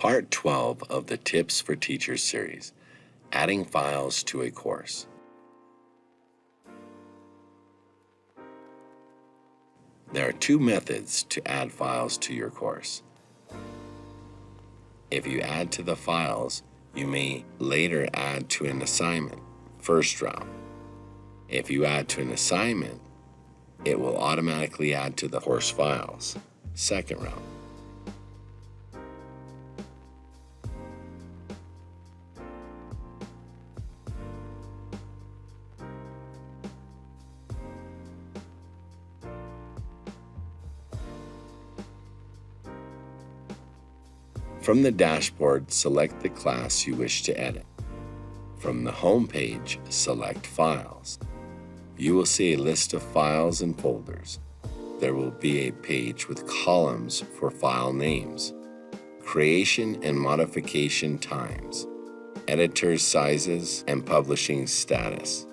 Part 12 of the Tips for Teachers series, Adding Files to a Course. There are two methods to add files to your course. If you add to the files, you may later add to an assignment, first round. If you add to an assignment, it will automatically add to the course files, second round. From the dashboard, select the class you wish to edit. From the home page, select Files. You will see a list of files and folders. There will be a page with columns for file names, creation and modification times, editor sizes, and publishing status.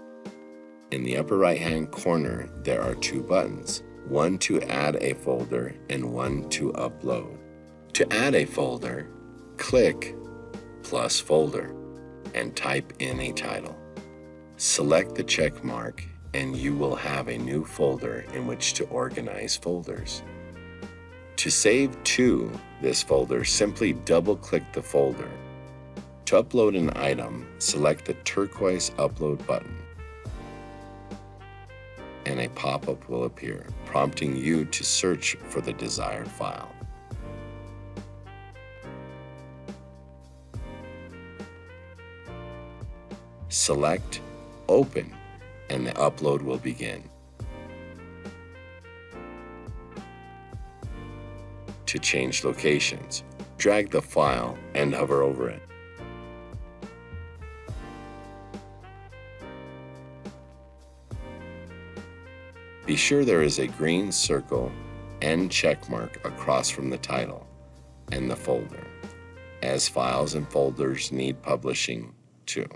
In the upper right-hand corner, there are two buttons, one to add a folder and one to upload. To add a folder, click plus folder and type in a title. Select the check mark and you will have a new folder in which to organize folders. To save to this folder, simply double-click the folder. To upload an item, select the turquoise upload button and a pop-up will appear, prompting you to search for the desired file. Select Open and the upload will begin. To change locations, drag the file and hover over it. Be sure there is a green circle and check mark across from the title and the folder, as files and folders need publishing too.